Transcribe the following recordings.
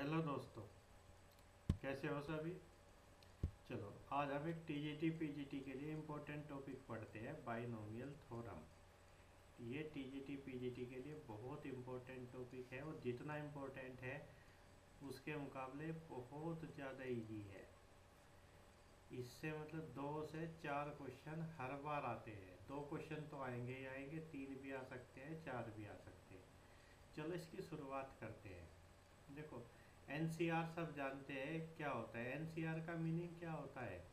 Hello दोस्तों, कैसे हो सभी। चलो आज हम एक टीजीटी पीजीटी के लिए इम्पोर्टेंट टॉपिक पढ़ते हैं, बाइनोमियल थ्योरम। ये टीजीटी पीजीटी के लिए बहुत इम्पोर्टेंट टॉपिक है और जितना इम्पोर्टेंट है उसके मुकाबले बहुत ज़्यादा इजी है। इससे मतलब 2 से 4 क्वेश्चन हर बार आते हैं। 2 क्वेश्चन तो आएंगे ही आएंगे, 3 भी आ सकते हैं, 4 भी आ सकते हैं। चलो इसकी शुरुआत करते हैं। देखो, एनसीआर सब जानते हैं क्या होता है। एनसीआर का मीनिंग क्या होता है,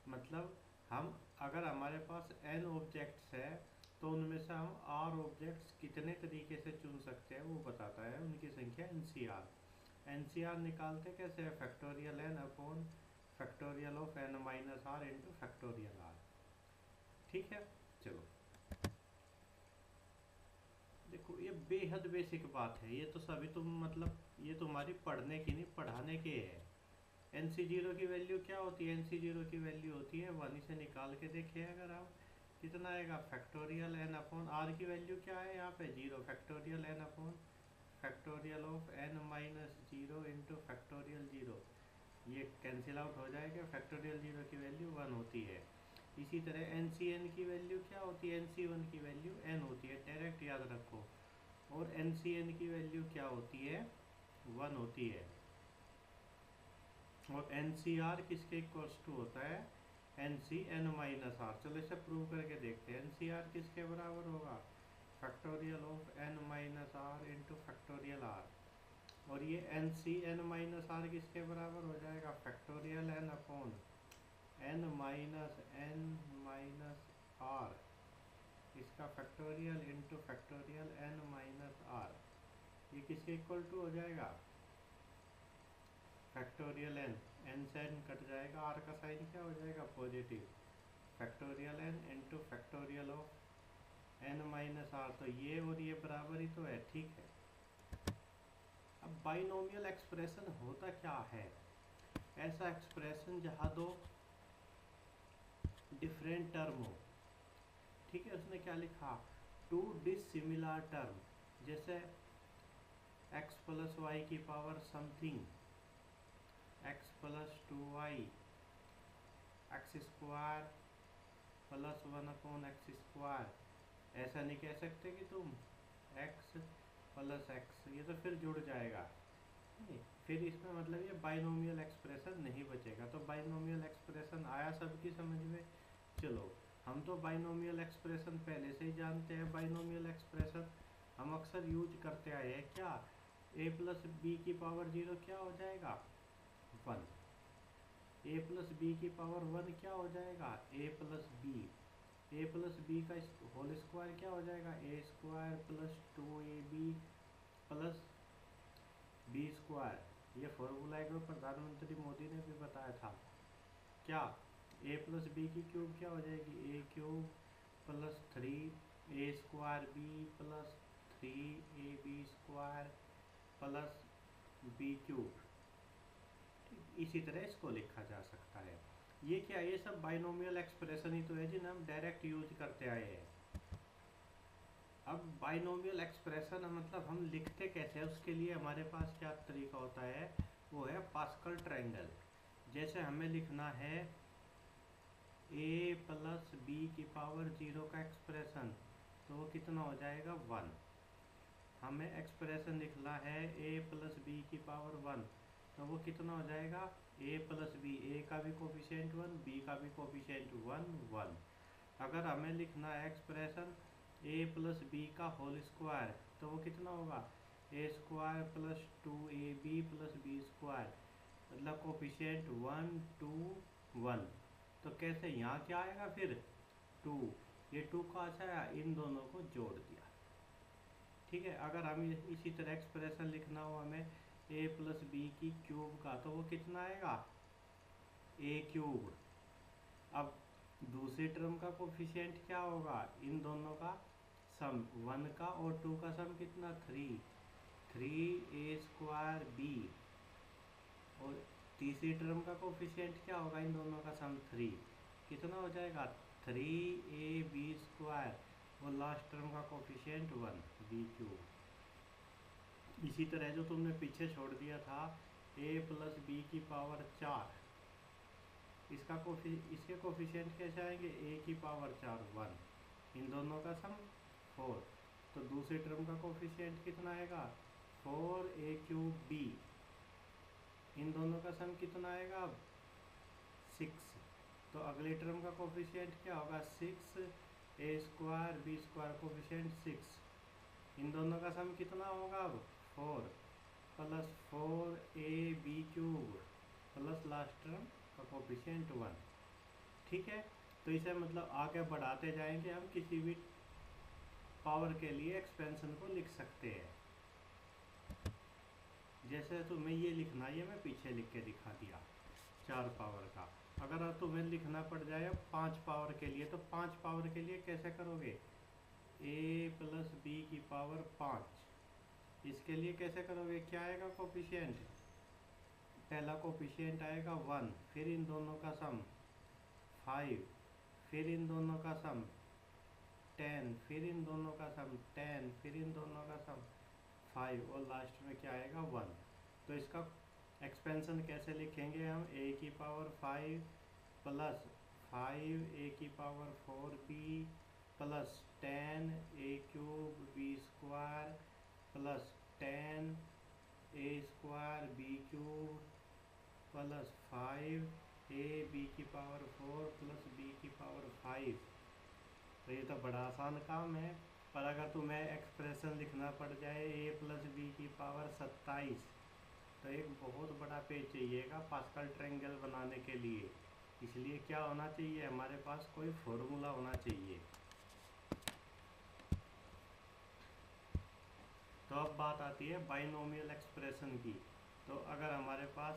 मतलब हम अगर हमारे पास एन ऑब्जेक्ट्स है तो उनमें से हम आर ऑब्जेक्ट्स कितने तरीके से चुन सकते हैं वो बताता है, उनकी संख्या एनसीआर। एनसीआर निकालते कैसे है, factorial N upon factorial of N minus are into factorial r. ठीक है, चलो देखो ये बेहद बेसिक बात है। ये तो सभी तुम मतलब ये तुम्हारी पढ़ने की नहीं पढ़ाने के है। एन सी जीरो की वैल्यू क्या होती है, एन सी जीरो की वैल्यू होती है 1। से निकाल के देखिए अगर आप कितना आएगा, फैक्टोरियल एन अपॉन आर की वैल्यू क्या है यहाँ पे 0, factorial N upon factorial of N minus 0 into factorial 0। ये कैंसिल आउट हो जाएगा, फैक्टोरियल 0 की वैल्यू 1 होती है। इसी तरह एन सी एन की वैल्यू क्या होती है, एन सी वन की वैल्यू एन होती है, डायरेक्ट याद रखो। और एन सी एन की वैल्यू क्या होती है, 1 होती है। और एन सी आर किसके इक्वल्स टू होता है, N C N minus R. चलो इसे प्रूव करके देखते हैं। एन सी आर किसके बराबर होगा, factorial of N minus are into factorial R. और ये N C N minus R किसके बराबर हो जाएगा, factorial N upon N minus R, इसका factorial into factorial N minus R. ये किसके इक्वल टू हो जाएगा, फैक्टोरियल एन, एन से एन कट जाएगा, आर का साइन क्या हो जाएगा, positive, factorial N into factorial of N minus R. तो ये और ये बराबर ही तो है, ठीक है। अब बाइनोमियल एक्सप्रेशन होता क्या है, ऐसा एक्सप्रेशन जहाँ दो डिफरेंट टर्म हो। ठीक है, उसने क्या लिखा, टू डिसिमिलर टर्म, जैसे x प्लस वाई की power something, x plus 2y, x square plus 1 upon x square. ऐसा नहीं कह सकते कि तुम x प्लस एक्स, ये तो फिर जुड़ जाएगा नहीं, फिर इसमें मतलब ये बाइनोमियल एक्सप्रेशन नहीं बचेगा। तो बाइनोमियल एक्सप्रेशन आया सबकी समझ में। चलो हम तो बाइनोमियल एक्सप्रेशन पहले से ही जानते हैं। बाइनोमियल एक्सप्रेशन हम अक्सर यूज करते आए हैं। क्या, a प्लस बी की पावर 0 क्या हो जाएगा, 1। a प्लस बी की पावर 1 क्या हो जाएगा, a plus B. A plus B का होल स्क्वायर क्या हो जाएगा, A square plus 2ab plus B square. ये फॉर्मूला एक प्रधानमंत्री मोदी ने भी बताया था। क्या, ए प्लस बी की क्यूब क्या हो जाएगी, A cube plus 3 A square B plus 3ab square plus B cube. इसी तरह इसको लिखा जा सकता है। ये क्या, ये सब बाइनोमियल एक्सप्रेशन ही तो है जिन्हें हम डायरेक्ट यूज करते आए हैं। अब बाइनोमियल एक्सप्रेशन मतलब हम लिखते कैसे हैं, उसके लिए हमारे पास क्या तरीका होता है, वो है पास्कल ट्रायंगल। जैसे हमें लिखना है a प्लस बी की पावर 0 का एक्सप्रेशन, तो वो कितना हो जाएगा, 1। हमें एक्सप्रेशन लिखना है a प्लस बी की पावर 1, तो वो कितना हो जाएगा, a प्लस बी, ए का भी कोफिशिएंट 1, बी का भी कोफिशिएंट 1 1। अगर हमें लिखना है एक्सप्रेशन a प्लस बी का होल स्क्वायर, तो वो कितना होगा, a square plus 2ab plus B square, मतलब कोफिशिएंट 1 2 1। तो कैसे, यहाँ क्या आएगा फिर 2, ये 2 का अच्छा आया, इन दोनों को जोड़ दिया। ठीक है, अगर हम इसी तरह एक्सप्रेशन लिखना हो हमें a प्लस बी की क्यूब का, तो वो कितना आएगा, a क्यूब। अब दूसरी टर्म का कोफिशिएंट क्या होगा, इन दोनों का सम, 1 का और 2 का सम कितना, 3 a स्क्वायर बी। और तीसरी टर्म का कोफिशिएंट क्या होगा, इन दोनों का सम 3, कितना हो जाएगा, 3ab स्क्वायर। और लास्ट टर्म का कोफिशिएंट 1 बी क्यूब। इसी तरह जो तुमने पीछे छोड़ दिया था a प्लस बी की पावर 4, इसके कोफिशिएंट कैसे आएंगे, a की पावर 4 1, इन दोनों का सम 4, तो दूसरी टर्म का कोफिशिएंट कितना आएगा 4a³ b, इन दोनों का सम कितना आएगा 6, तो अगली टर्म का कोफिशिएंट क्या होगा 6a² b² कोफिशिएंट 6, इन दोनों का सम कितना होगा अब 4 plus 4ab³ plus last term का कोफिशिएंट 1। ठीक है, तो इसे मतलब आगे बढ़ाते जाएंगे हम, किसी भी पावर के लिए एक्सपेंशन को लिख सकते हैं। जैसे तुम्हें ये लिखना, ये मैं पीछे लिख के दिखा दिया 4 पावर का। अगर तुम्हें लिखना पड़ जाए 5 पावर के लिए, तो 5 पावर के लिए कैसे करोगे, a प्लस बी की पावर 5, इसके लिए कैसे करोगे, क्या आएगा कोफिशिएंट, पहला कोफिशिएंट आएगा 1, फिर इन दोनों का सम 5, फिर इन दोनों का सम 10, फिर इन दोनों का सम 10, फिर इन दोनों का सम 5, और लास्ट में क्या आएगा 1। तो इसका एक्सपेंशन कैसे लिखेंगे हम, a की पावर 5 प्लस 5a की power 4b plus 10a³ b² plus 10a² b³ plus 5ab की पावर 4 प्लस b की पावर 5। तो ये तो बड़ा आसान काम है, पर अगर तुम्हें एक्सप्रेशन लिखना पड़ जाए a प्लस बी की पावर 27, तो एक बहुत बड़ा पेज चाहिएगा पास्कल ट्रायंगल बनाने के लिए। इसलिए क्या होना चाहिए, हमारे पास कोई फॉर्मूला होना चाहिए। तो अब बात आती है बाइनोमियल एक्सप्रेशन की। तो अगर हमारे पास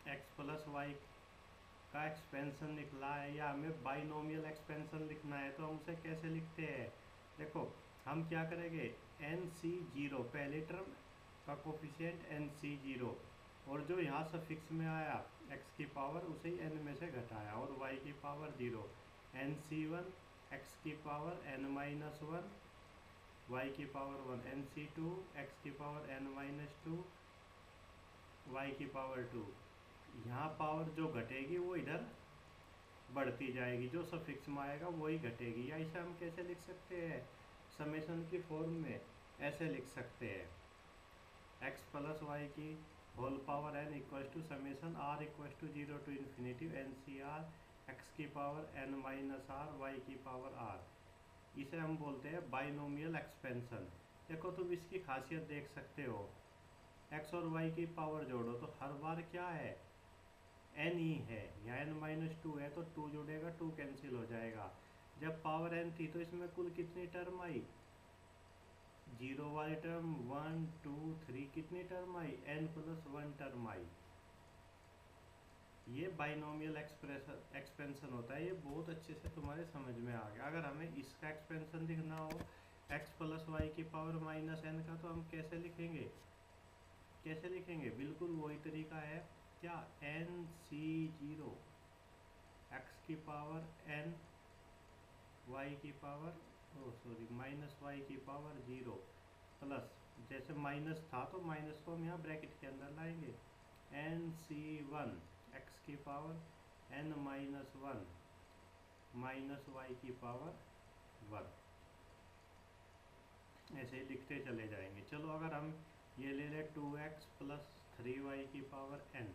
x प्लस वाई का एक्सपेंशन निकला है, या हमें बाइनोमियल एक्सपेंशन लिखना है, तो हम उसे कैसे लिखते हैं, देखो हम क्या करेंगे, NC0 पहली टर्म का कोफिशिएंट NC0, और जो यहाँ सफिक्स में आया x की पावर उसे ही n में से घटाया, और y की पावर 0, NC1 x की पावर n-1, y की पावर 1, NC2 x की पावर n-2, y की पावर 2। यहाँ पावर जो घटेगी वो इधर बढ़ती जाएगी, जो सफिक्स में आएगा वही घटेगी। या इसे हम कैसे लिख सकते हैं, समेशन की फॉर्म में ऐसे लिख सकते हैं, x प्लस वाई की whole power n equal to summation r equal to 0 to infinity NCR x की पावर n-r y की पावर r। इसे हम बोलते हैं बाइनोमियल एक्सपेंशन। देखो तुम इसकी खासियत देख सकते हो, x और y की पावर जोड़ो तो हर बार क्या है, n ही है, या n-2 है तो 2 जुड़ेगा, 2 कैंसिल हो जाएगा। जब पावर n थी तो इसमें कुल कितनी टर्म आई, 0 वाली टर्म 1 2 3, कितनी टर्म आई, n प्लस 1 टर्म आई। ये बाइनोमियल एक्सपेंशन होता है, ये बहुत अच्छे से तुम्हारे समझ में आ गया। अगर हमें इसका एक्सपेंशन लिखना हो x प्लस वाई की पावर -n का, तो हम कैसे लिखेंगे, कैसे लिखेंगे, बिल्कुल वही तरीका है, क्या NC0 x की पावर n, y की पावर -y की पावर 0 प्लस, जैसे माइनस था तो माइनस को हम यहाँ ब्रैकेट के अंदर लाएंगे, NC1 x की पावर n-1 माइनस y की पावर 1, ऐसे ही लिखते चले जाएंगे। चलो अगर हम ये ले लें 2x प्लस 3y की पावर n,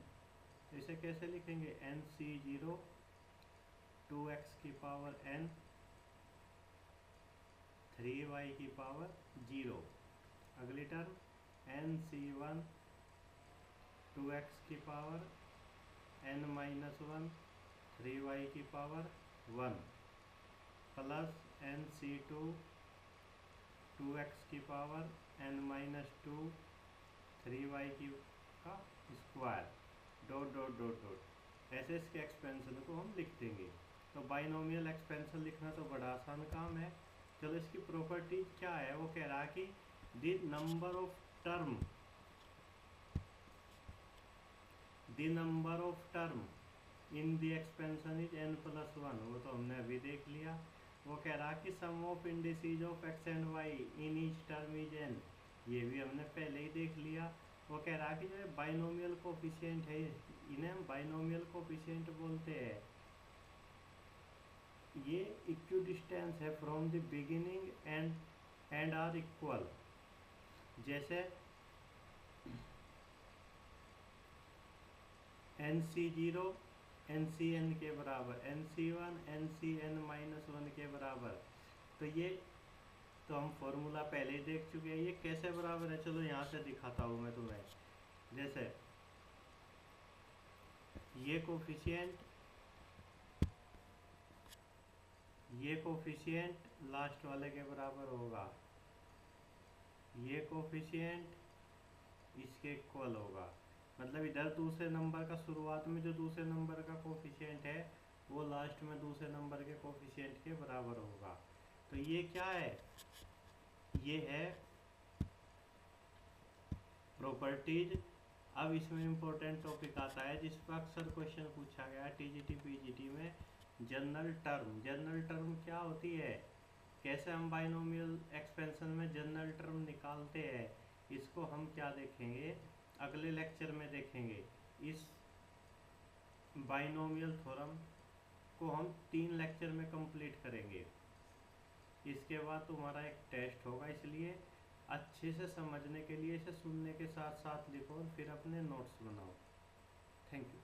तो इसे कैसे लिखेंगे, NC0 2x की पावर n 3y की पावर 0, अगली टर्म NC1 2x की पावर n-1 3y की पावर 1 प्लस NC2 2x की पावर n-2 3y की का square dot dot dot dot, ऐसे इसके एक्सपेंशन को हम लिख देंगे। तो बाइनोमियल एक्सपेंशन लिखना तो बड़ा आसान काम है। चलो इसकी प्रॉपर्टी क्या है, वो कह रहा है कि the number of term in the expansion is n+1, वो तो हमने अभी देख लिया। वो कह रहा कि sum of indices of x and y in each term is n, ये भी हमने पहले ही देख लिया। वो कह रहा कि जो बाइनोमियल कोफिशिएंट है, इन्हें हम बाइनोमियल कोफिशिएंट बोलते हैं। ये इक्विडिस्टेंस है from the beginning and are equal. जैसे NC0 NCN के बराबर, NC1 NCN-1 के बराबर। तो हम फॉर्मूला पहले ही देख चुके हैं। ये कैसे बराबर है, चलो यहाँ से दिखाता हूँ मैं तुम्हें। जैसे ये कोफिशिएंट लास्ट वाले के बराबर होगा, ये कोफिशिएंट इसके इक्वल होगा। मतलब इधर दूसरे नंबर का, शुरुआत में जो दूसरे नंबर का कोफिशिएंट है वो लास्ट में दूसरे नंबर के कोफिशिएंट के बराबर होगा। तो ये क्या है, ये है प्रॉपर्टीज। अब इसमें इम्पोर्टेंट टॉपिक आता है जिस पर अक्सर क्वेश्चन पूछा गया है TGT PGT में, जनरल टर्म। जनरल टर्म क्या होती है, कैसे हम बाइनोमियल एक्सपेंशन में जनरल टर्म निकालते हैं, इसको हम क्या देखेंगे, अगले लेक्चर में देखेंगे। इस बाइनोमियल थ्योरम को हम 3 लेक्चर में कंप्लीट करेंगे। इसके बाद तुम्हारा एक टेस्ट होगा, इसलिए अच्छे से समझने के लिए इसे सुनने के साथ साथ लिखो और फिर अपने नोट्स बनाओ। Thank you.